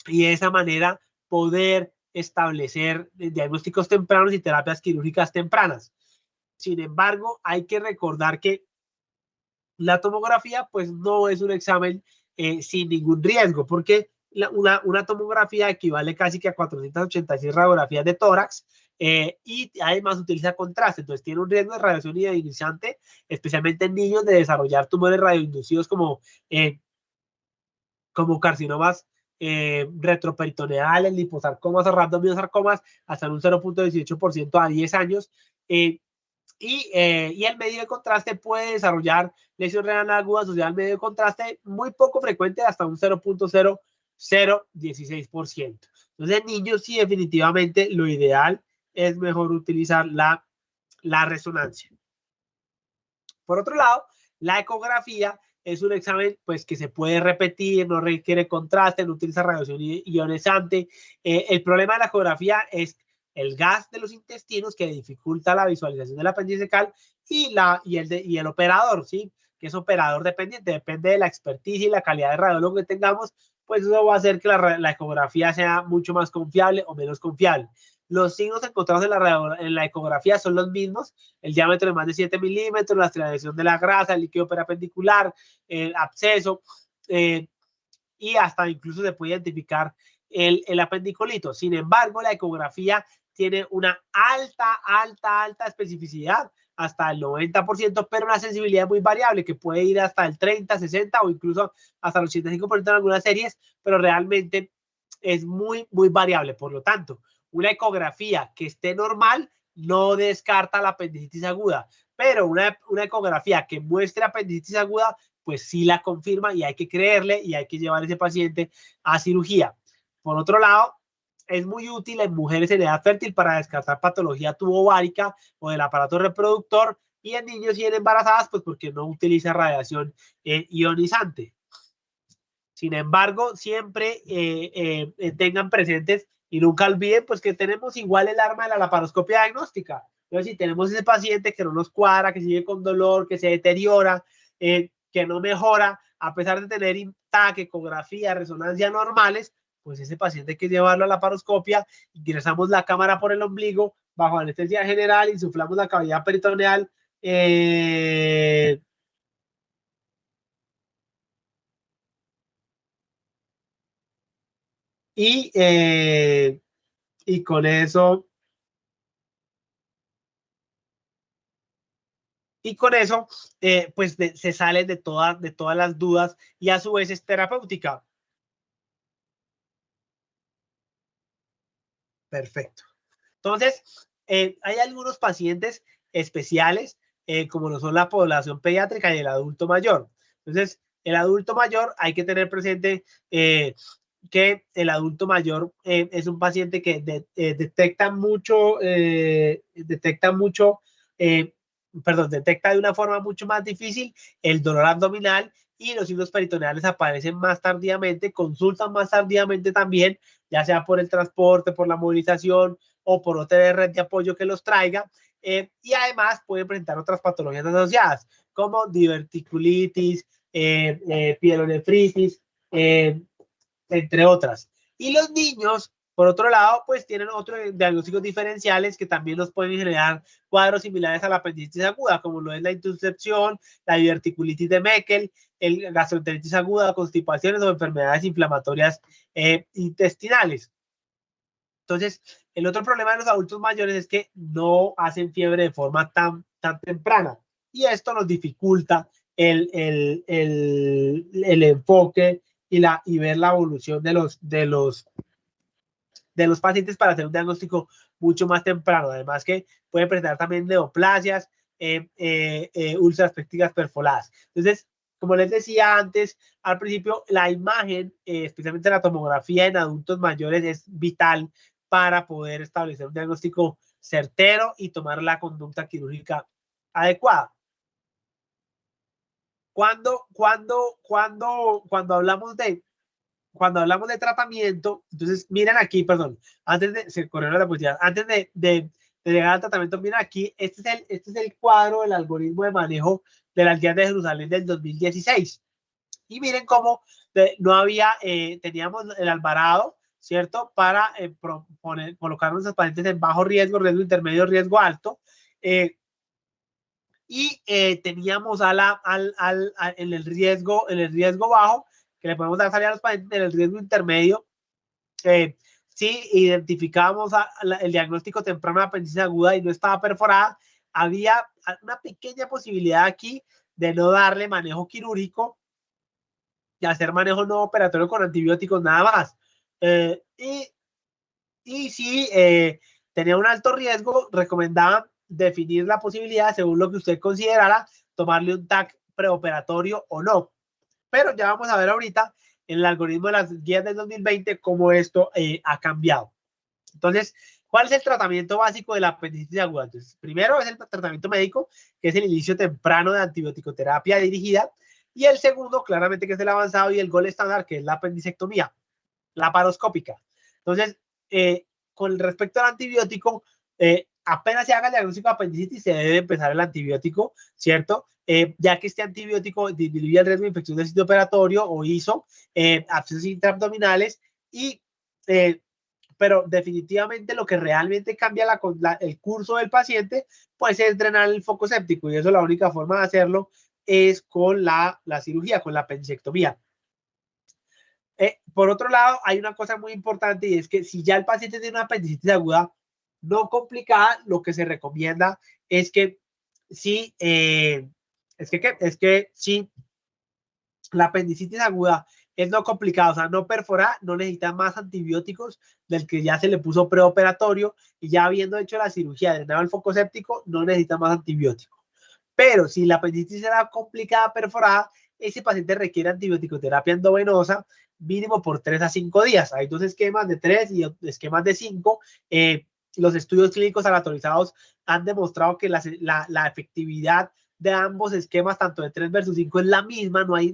de esa manera poder establecer diagnósticos tempranos y terapias quirúrgicas tempranas. Sin embargo, hay que recordar que la tomografía pues no es un examen sin ningún riesgo, porque una tomografía equivale casi que a 486 radiografías de tórax y además utiliza contraste, entonces tiene un riesgo de radiación ionizante, especialmente en niños, de desarrollar tumores radioinducidos como carcinomas retroperitoneales, liposarcomas o rhabdomyosarcomas, hasta en un 0.18% a 10 años. Y el medio de contraste puede desarrollar lesión renal aguda asociada al medio de contraste muy poco frecuente, hasta un 0.0016%. Entonces, en niños sí, definitivamente lo ideal es mejor utilizar la resonancia. Por otro lado, la ecografía es un examen pues, que se puede repetir, no requiere contraste, no utiliza radiación ionizante. El problema de la ecografía es el gas de los intestinos que dificulta la visualización del apéndice secal y el operador, ¿sí? Que es operador dependiente, depende de la experticia y la calidad de radiólogo que tengamos, pues eso va a hacer que la ecografía sea mucho más confiable o menos confiable. Los signos encontrados en la ecografía son los mismos, el diámetro de más de 7 milímetros, la estriación de la grasa, el líquido periapendicular, el absceso, y hasta incluso se puede identificar el apendicolito. Sin embargo, la ecografía tiene una alta especificidad, hasta el 90%, pero una sensibilidad muy variable que puede ir hasta el 30, 60 o incluso hasta el 85% en algunas series, pero realmente es muy variable. Por lo tanto, una ecografía que esté normal no descarta la apendicitis aguda, pero una ecografía que muestre apendicitis aguda, pues sí la confirma y hay que creerle y hay que llevar a ese paciente a cirugía. Por otro lado, es muy útil en mujeres en edad fértil para descartar patología tubovárica o del aparato reproductor, y en niños y en embarazadas, pues porque no utiliza radiación ionizante. Sin embargo, siempre tengan presentes y nunca olviden pues que tenemos igual el arma de la laparoscopia diagnóstica. Entonces, si tenemos ese paciente que no nos cuadra, que sigue con dolor, que se deteriora, que no mejora, a pesar de tener TAC, ecografía, resonancia normales, pues ese paciente hay que llevarlo a la laparoscopia, ingresamos la cámara por el ombligo, bajo anestesia general, insuflamos la cavidad peritoneal, y con eso, pues se sale de todas las dudas y a su vez es terapéutica. Perfecto. Entonces, hay algunos pacientes especiales, como lo son la población pediátrica y el adulto mayor. Entonces, el adulto mayor hay que tener presente que el adulto mayor es un paciente que detecta de una forma mucho más difícil el dolor abdominal y los signos peritoneales aparecen más tardíamente, consultan más tardíamente también, ya sea por el transporte, por la movilización o por otra red de apoyo que los traiga. Y además pueden presentar otras patologías asociadas, como diverticulitis, pielonefritis, entre otras. Y los niños, por otro lado, pues tienen otros diagnósticos diferenciales que también nos pueden generar cuadros similares a la apendicitis aguda, como lo es la intuscepción, la diverticulitis de Meckel, el gastroenteritis aguda, constipaciones o enfermedades inflamatorias intestinales. Entonces, el otro problema de los adultos mayores es que no hacen fiebre de forma tan temprana y esto nos dificulta el enfoque y ver la evolución de los pacientes para hacer un diagnóstico mucho más temprano. Además que pueden presentar también neoplasias, úlceras pépticas perfoladas. Entonces, como les decía antes, al principio, la imagen, especialmente la tomografía en adultos mayores, es vital para poder establecer un diagnóstico certero y tomar la conducta quirúrgica adecuada. Cuando hablamos de tratamiento, entonces miren aquí, perdón, antes de se corrió la diapositiva, antes de llegar al tratamiento, miren aquí, este es el cuadro del algoritmo de manejo de la Alcaldía de Jerusalén del 2016. Y miren cómo no había, teníamos el alvarado, ¿cierto? Para colocar a nuestros pacientes en bajo riesgo, riesgo intermedio, riesgo alto. Teníamos en el riesgo bajo, que le podemos dar salida a los pacientes en el riesgo intermedio. Si identificábamos el diagnóstico temprano de apendicitis aguda y no estaba perforada, había una pequeña posibilidad aquí de no darle manejo quirúrgico y hacer manejo no operatorio con antibióticos nada más. Y si tenía un alto riesgo, recomendaban definir la posibilidad, según lo que usted considerara, tomarle un TAC preoperatorio o no. Pero ya vamos a ver ahorita en el algoritmo de las guías del 2020 cómo esto ha cambiado. Entonces, ¿cuál es el tratamiento básico de la apendicitis aguda? Entonces, primero es el tratamiento médico, que es el inicio temprano de antibiótico-terapia dirigida. Y el segundo, claramente, que es el avanzado y el gol estándar, que es la apendicectomía laparoscópica. Entonces, con respecto al antibiótico, apenas se haga el diagnóstico de apendicitis, se debe empezar el antibiótico, ¿cierto? Ya que este antibiótico disminuye el riesgo de infección del sitio operatorio o ISO, abscesos intraabdominales, pero definitivamente lo que realmente cambia el curso del paciente, pues es drenar el foco séptico, y eso la única forma de hacerlo es con la cirugía, con la apendicectomía. Por otro lado, hay una cosa muy importante y es que si ya el paciente tiene una apendicitis aguda no complicada, lo que se recomienda es que si la apendicitis aguda es no complicada, o sea, no perforada, no necesita más antibióticos del que ya se le puso preoperatorio y ya habiendo hecho la cirugía, drenado el foco séptico, no necesita más antibiótico. Pero si la apendicitis era complicada, perforada, ese paciente requiere antibiótico-terapia endovenosa mínimo por 3 a 5 días. Hay 2 esquemas de 3 y esquemas de 5. Los estudios clínicos aleatorizados han demostrado que la efectividad de ambos esquemas, tanto de 3 versus 5, es la misma. No hay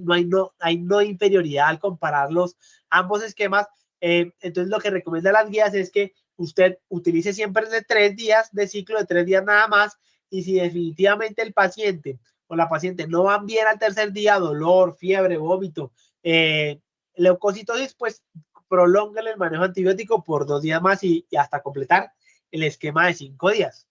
inferioridad al compararlos ambos esquemas. Entonces, lo que recomienda las guías es que usted utilice siempre de 3 días, de ciclo de 3 días nada más. Y si definitivamente el paciente o la paciente no van bien al tercer día, dolor, fiebre, vómito, leucocitosis, pues prolongan el manejo antibiótico por 2 días más y hasta completar el esquema de 5 días.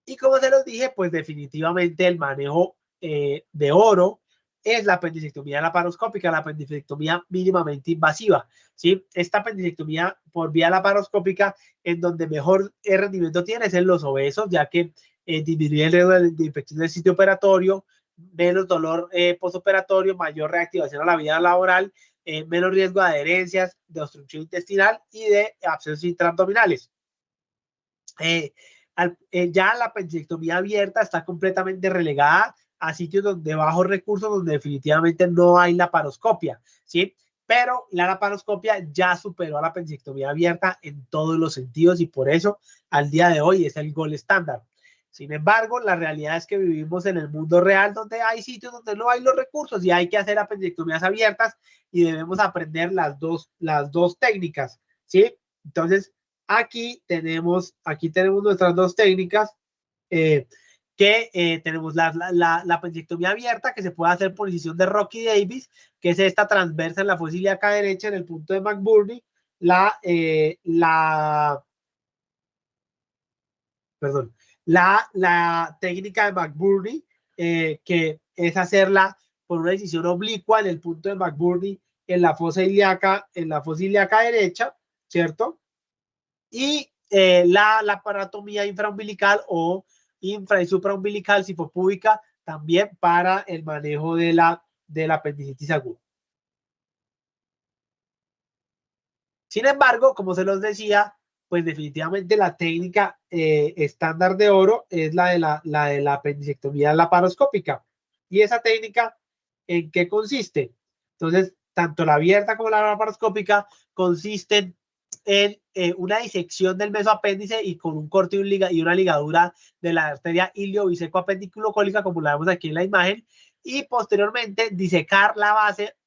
Y como se los dije, pues definitivamente el manejo de oro es la apendicectomía laparoscópica, la apendicectomía mínimamente invasiva, ¿sí? Esta apendicectomía por vía laparoscópica, en donde mejor rendimiento tiene es en los obesos, ya que disminuye el riesgo de infección del sitio operatorio, menos dolor postoperatorio, mayor reactivación a la vida laboral, menos riesgo de adherencias, de obstrucción intestinal y de abscesos intraabdominales. Ya la apendicectomía abierta está completamente relegada a sitios de bajos recursos, donde definitivamente no hay laparoscopia, ¿sí? Pero la laparoscopia ya superó a la apendicectomía abierta en todos los sentidos y por eso al día de hoy es el gold estándar. Sin embargo, la realidad es que vivimos en el mundo real, donde hay sitios donde no hay los recursos y hay que hacer apendicectomías abiertas y debemos aprender las dos técnicas, ¿sí? Entonces, aquí tenemos nuestras dos técnicas, tenemos la apendicectomía abierta, que se puede hacer por incisión de Rocky Davis, que es esta transversa en la fosa ilíaca derecha en el punto de McBurney, la técnica de McBurney, que es hacerla por una incisión oblicua en el punto de McBurney en la fosa ilíaca derecha, ¿cierto? Y la laparotomía infraumbilical o infra y supraumbilical sifopúbica también para el manejo de la apendicitis aguda. Sin embargo, como se los decía, pues definitivamente la técnica estándar de oro es la de la apendicectomía laparoscópica. ¿Y esa técnica en qué consiste? Entonces, tanto la abierta como la laparoscópica consisten en una disección del mesoapéndice y con un corte y una ligadura de la arteria iliobisecoapendiculocólica, como la vemos aquí en la imagen, y posteriormente disecar la base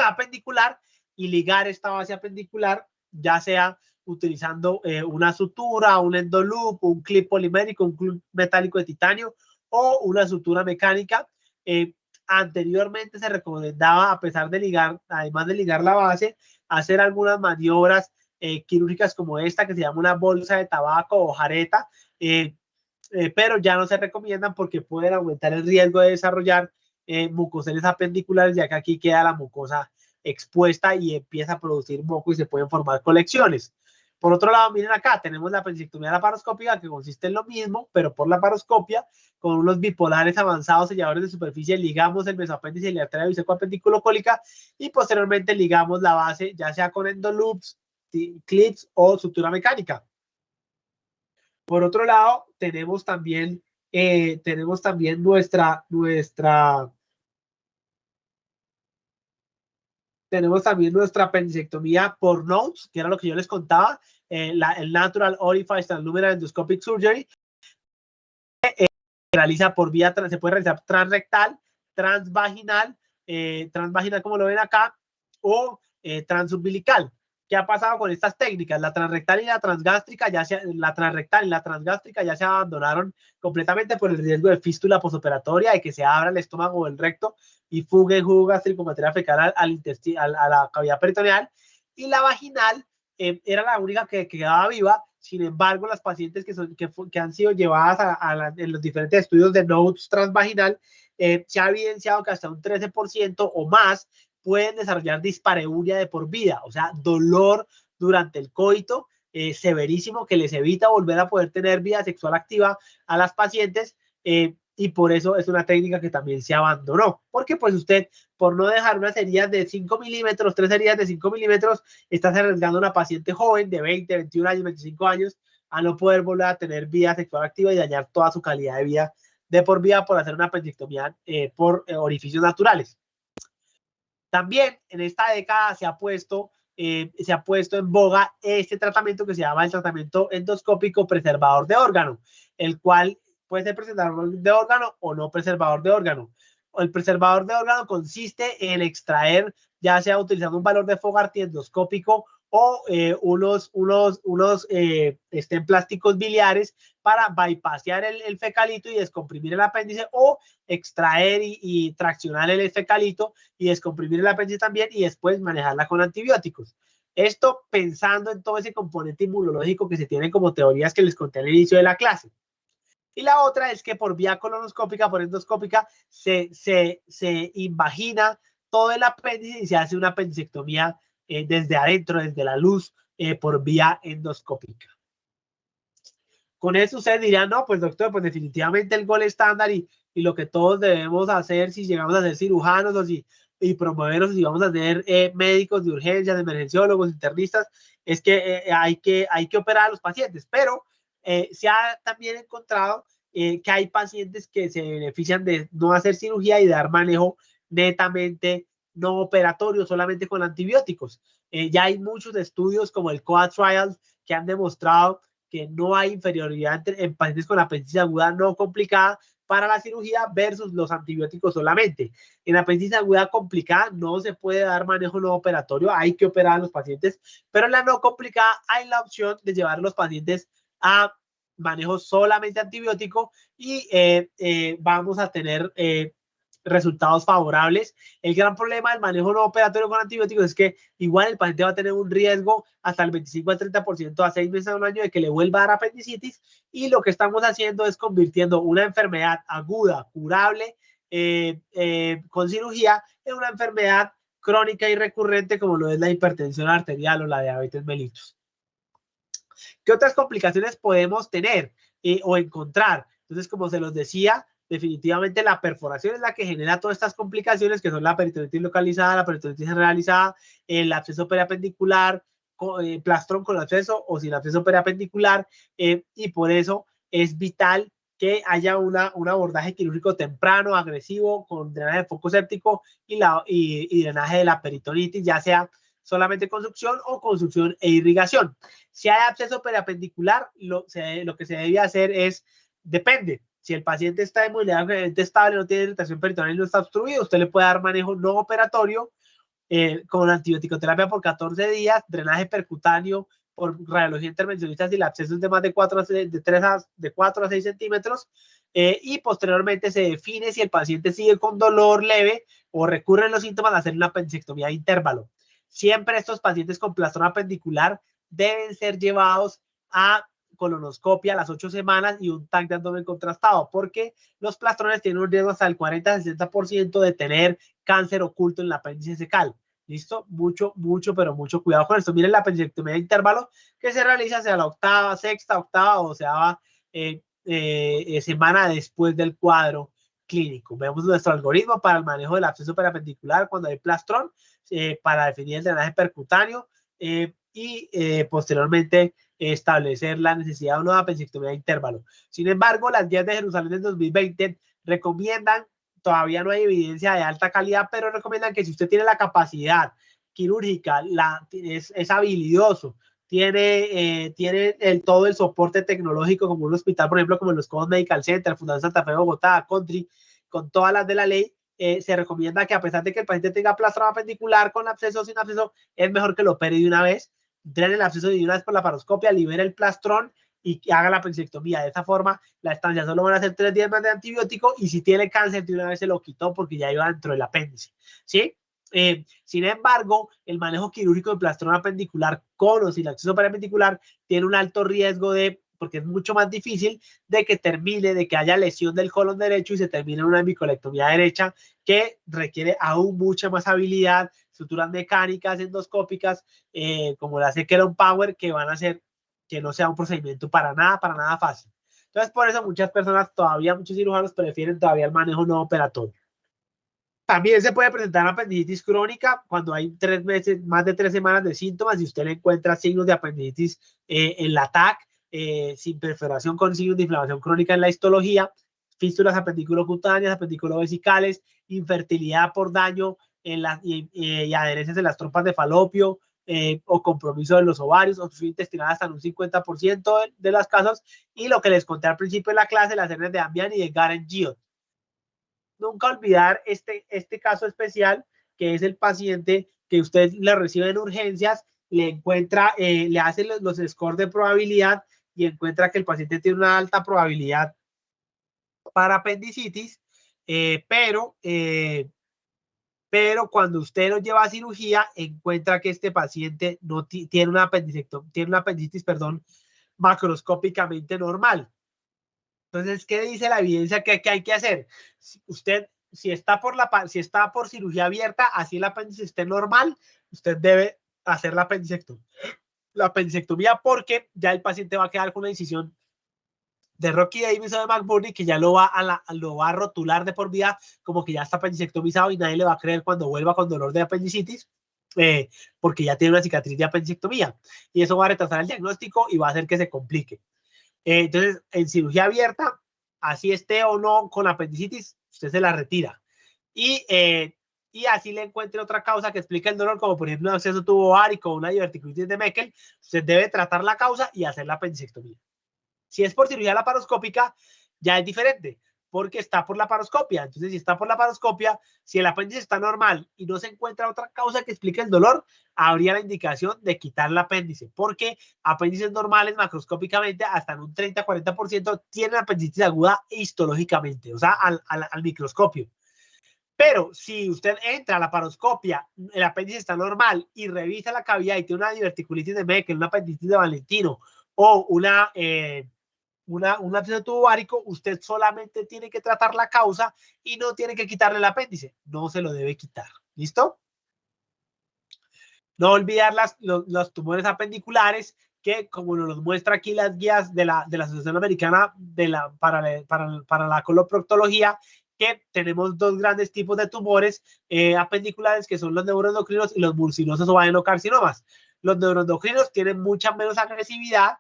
apendicular y ligar esta base apendicular, ya sea utilizando una sutura, un endoloop, un clip polimérico, un clip metálico de titanio o una sutura mecánica. Anteriormente se recomendaba, a pesar de ligar, además de ligar la base, hacer algunas maniobras quirúrgicas como esta, que se llama una bolsa de tabaco o jareta, pero ya no se recomiendan porque pueden aumentar el riesgo de desarrollar mucoceles apendiculares, ya que aquí queda la mucosa expuesta y empieza a producir moco y se pueden formar colecciones. Por otro lado, miren acá, tenemos la apendicectomía laparoscópica, que consiste en lo mismo, pero por laparoscopia, con unos bipolares avanzados selladores de superficie, ligamos el mesoapéndice y la arteria bisecoapendiculocólica y posteriormente ligamos la base, ya sea con endoloops, clips o sutura mecánica. Por otro lado, tenemos también nuestra apendicectomía por nodes, que era lo que yo les contaba, el Natural Orifice Transluminal Endoscopic Surgery, se realiza por vía, se puede realizar transrectal, transvaginal como lo ven acá, o transumbilical. ¿Qué ha pasado con estas técnicas? La transrectal y la transgástrica ya se abandonaron completamente por el riesgo de fístula postoperatoria, de que se abra el estómago o el recto y fugue jugo gástrico materia fecal al intestino, a la cavidad peritoneal. Y la vaginal era la única que quedaba viva. Sin embargo, las pacientes que han sido llevadas en los diferentes estudios de nodes transvaginal, se ha evidenciado que hasta un 13% o más pueden desarrollar dispareuria de por vida, o sea, dolor durante el coito severísimo que les evita volver a poder tener vida sexual activa a las pacientes, y por eso es una técnica que también se abandonó, porque pues usted, por no dejar unas heridas de 5 milímetros, 3 heridas de 5 milímetros, estás arriesgando a una paciente joven de 20, 21 años, 25 años a no poder volver a tener vida sexual activa y dañar toda su calidad de vida de por vida por hacer una apendicectomía por orificios naturales. También en esta década se ha puesto en boga este tratamiento que se llama el tratamiento endoscópico preservador de órgano, el cual puede ser preservador de órgano o no preservador de órgano. El preservador de órgano consiste en extraer, ya sea utilizando un valor de Fogarty endoscópico o unos plásticos biliares para bypassear el fecalito y descomprimir el apéndice, o extraer y traccionar el fecalito y descomprimir el apéndice también, y después manejarla con antibióticos. Esto pensando en todo ese componente inmunológico que se tiene como teorías que les conté al inicio de la clase. Y la otra es que por vía colonoscópica, por endoscópica, se invagina todo el apéndice y se hace una apendicectomía desde adentro, desde la luz, por vía endoscópica. Con eso ustedes dirán, no, pues doctor, pues definitivamente el gol estándar y lo que todos debemos hacer si llegamos a ser cirujanos o y promovernos, si vamos a ser médicos de urgencias, de emergenciólogos, internistas, es que hay que operar a los pacientes. Pero se ha también encontrado que hay pacientes que se benefician de no hacer cirugía y dar manejo netamente no operatorio, solamente con antibióticos. Ya hay muchos estudios como el COA Trials que han demostrado que no hay inferioridad en pacientes con apendicitis aguda no complicada para la cirugía versus los antibióticos solamente. En apendicitis aguda complicada no se puede dar manejo no operatorio, hay que operar a los pacientes, pero en la no complicada hay la opción de llevar a los pacientes a manejo solamente antibiótico y vamos a tener resultados favorables. El gran problema del manejo no operatorio con antibióticos es que igual el paciente va a tener un riesgo hasta el 25 al 30% a 6 meses a un año de que le vuelva a dar apendicitis, y lo que estamos haciendo es convirtiendo una enfermedad aguda, curable con cirugía, en una enfermedad crónica y recurrente como lo es la hipertensión arterial o la diabetes mellitus. ¿Qué otras complicaciones podemos tener o encontrar? Entonces, como se los decía, definitivamente la perforación es la que genera todas estas complicaciones, que son la peritonitis localizada, la peritonitis generalizada, el absceso periapendicular, plastrón con absceso o sin absceso periapendicular, y por eso es vital que haya un abordaje quirúrgico temprano, agresivo, con drenaje de foco séptico y drenaje de la peritonitis, ya sea solamente con succión o con succión e irrigación. Si hay absceso periapendicular, lo que se debe hacer es, depende. Si el paciente está de movilidad estable, no tiene irritación peritoneal y no está obstruido, usted le puede dar manejo no operatorio con antibiótico-terapia por 14 días, drenaje percutáneo por radiología intervencionista si el absceso es de más de 4 a 6 centímetros, y posteriormente se define si el paciente sigue con dolor leve o recurren los síntomas a hacer una apendicectomía de intervalo. Siempre estos pacientes con plastrón apendicular deben ser llevados a colonoscopia a las 8 semanas y un TAC de abdomen contrastado, porque los plastrones tienen un riesgo hasta el 40-60% de tener cáncer oculto en el apéndice cecal. ¿Listo? Mucho, pero mucho cuidado con esto. Miren la apendicectomía de intervalo que se realiza hacia la octava, sexta, octava o sea, semana después del cuadro clínico. Vemos nuestro algoritmo para el manejo del absceso periapendicular cuando hay plastrón, para definir el drenaje percutáneo y posteriormente establecer la necesidad de una apendicectomía de intervalo. Sin embargo, las guías de Jerusalén del 2020 recomiendan, todavía no hay evidencia de alta calidad, pero recomiendan que si usted tiene la capacidad quirúrgica, es habilidoso, tiene todo el soporte tecnológico como un hospital, por ejemplo, como los Cobos Medical Center, Fundación Santa Fe de Bogotá, Country, con todas las de la ley, se recomienda que a pesar de que el paciente tenga plastrón apendicular con absceso o sin absceso, es mejor que lo opere de una vez, drene el absceso de una vez por la paroscopia, libere el plastrón y haga la apendicectomía. De esta forma, la estancia solo van a ser 3 días más de antibiótico, y si tiene cáncer, de una vez se lo quitó porque ya iba dentro del apéndice, ¿sí? Sin embargo, el manejo quirúrgico de plastrón apendicular con o sin absceso periapendicular tiene un alto riesgo porque es mucho más difícil de que haya lesión del colon derecho y se termine en una hemicolectomía derecha, que requiere aún mucha más habilidad, estructuras mecánicas, endoscópicas, como la Sequeron Power, que van a hacer que no sea un procedimiento para nada fácil. Entonces, por eso muchos cirujanos prefieren todavía el manejo no operatorio. También se puede presentar apendicitis crónica cuando hay 3 meses, más de 3 semanas de síntomas, y usted le encuentra signos de apendicitis en la TAC, sin perforación, con signos de inflamación crónica en la histología, fístulas apendiculocutáneas, apendiculovesicales, infertilidad por daño y adherencias en las trompas de falopio, o compromiso de los ovarios, obstrucción intestinal hasta en un 50% de las casos, y lo que les conté al principio de la clase, las hernias de Ambian y de Garen-Giot. Nunca olvidar este caso especial, que es el paciente que usted le recibe en urgencias le encuentra, le hace los scores de probabilidad y encuentra que el paciente tiene una alta probabilidad para apendicitis, pero cuando usted lo lleva a cirugía, encuentra que este paciente no tiene una apendicitis, perdón, macroscópicamente normal. Entonces, ¿qué dice la evidencia que hay que hacer? Si está por cirugía abierta, así el apéndice esté normal, usted debe hacer la apendicectomía porque ya el paciente va a quedar con una incisión de Rocky Davis o de McBurney que ya lo va a rotular de por vida como que ya está apendicectomizado y nadie le va a creer cuando vuelva con dolor de apendicitis, porque ya tiene una cicatriz de apendicectomía. Y eso va a retrasar el diagnóstico y va a hacer que se complique. Entonces, en cirugía abierta, así esté o no con apendicitis, usted se la retira. Y así le encuentre otra causa que explique el dolor, como por ejemplo un absceso tubovárico o una diverticulitis de Meckel, usted debe tratar la causa y hacer la apendicectomía. Si es por cirugía laparoscópica, ya es diferente, porque está por laparoscopia. Entonces, si está por laparoscopia, si el apéndice está normal y no se encuentra otra causa que explique el dolor, habría la indicación de quitar el apéndice, porque apéndices normales macroscópicamente hasta en un 30-40% tienen apendicitis aguda histológicamente, o sea, al microscopio. Pero si usted entra a la laparoscopia, el apéndice está normal y revisa la cavidad y tiene una diverticulitis de Meckel, una apendicitis de Valentino o un absceso tubovárico, usted solamente tiene que tratar la causa y no tiene que quitarle el apéndice. No se lo debe quitar. ¿Listo? No olvidar los tumores apendiculares, que como nos muestra aquí las guías de la Asociación Americana para la coloproctología, que tenemos dos grandes tipos de tumores apendiculares, que son los neuroendocrinos y los mucinosos o adenocarcinomas. Los neuroendocrinos tienen mucha menos agresividad,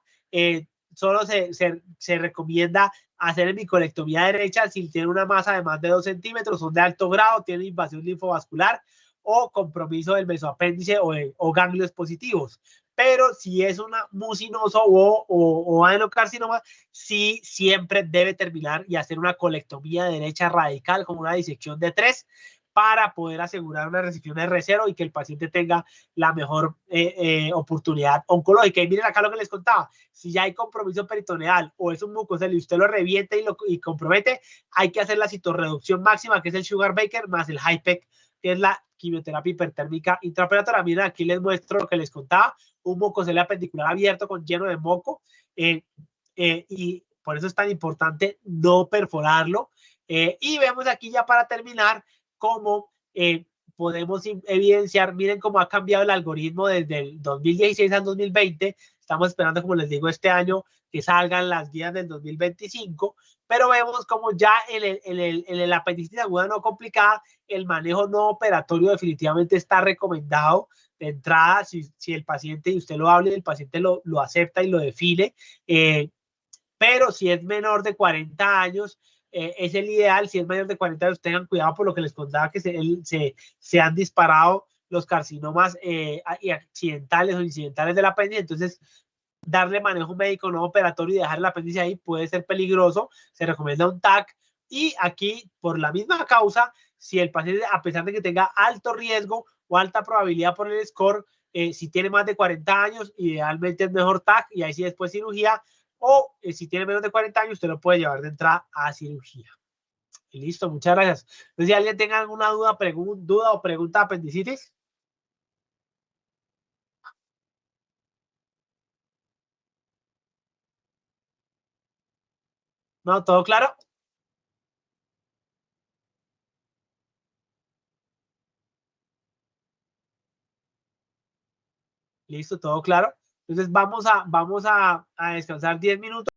solo se recomienda hacer hemicolectomía derecha si tiene una masa de más de 2 centímetros, son de alto grado, tienen invasión linfovascular o compromiso del mesoapéndice o ganglios positivos. Pero si es una mucinoso o adenocarcinoma, sí siempre debe terminar y hacer una colectomía derecha radical, como una disección de 3, para poder asegurar una resección R0 y que el paciente tenga la mejor oportunidad oncológica. Y miren acá lo que les contaba, si ya hay compromiso peritoneal o es un mucocele y usted lo revienta y compromete, hay que hacer la citorreducción máxima, que es el Sugar Baker, más el HIPEC, que es la quimioterapia hipertérmica intraoperatoria. Miren, aquí les muestro lo que les contaba, un mucocele apendicular abierto con lleno de moco, y por eso es tan importante no perforarlo. Y vemos aquí ya para terminar cómo podemos evidenciar, miren cómo ha cambiado el algoritmo desde el 2016 al 2020. Estamos esperando, como les digo, este año que salgan las guías del 2025, pero vemos como ya en el apendicitis aguda no complicada, el manejo no operatorio definitivamente está recomendado de entrada, si el paciente, y usted lo hable, el paciente lo acepta y lo define, pero si es menor de 40 años, es el ideal. Si es mayor de 40 años, tengan cuidado por lo que les contaba, que se han disparado los carcinomas accidentales o incidentales del apéndice. Entonces, darle manejo médico no operatorio y dejar el apéndice ahí puede ser peligroso. Se recomienda un TAC. Y aquí, por la misma causa, si el paciente, a pesar de que tenga alto riesgo o alta probabilidad por el score, si tiene más de 40 años, idealmente es mejor TAC y ahí sí después cirugía, o si tiene menos de 40 años, usted lo puede llevar de entrada a cirugía. Y listo, muchas gracias. Entonces, si alguien tenga alguna duda o pregunta de apendicitis. ¿No? ¿Todo claro? Listo, todo claro. Entonces vamos a descansar 10 minutos.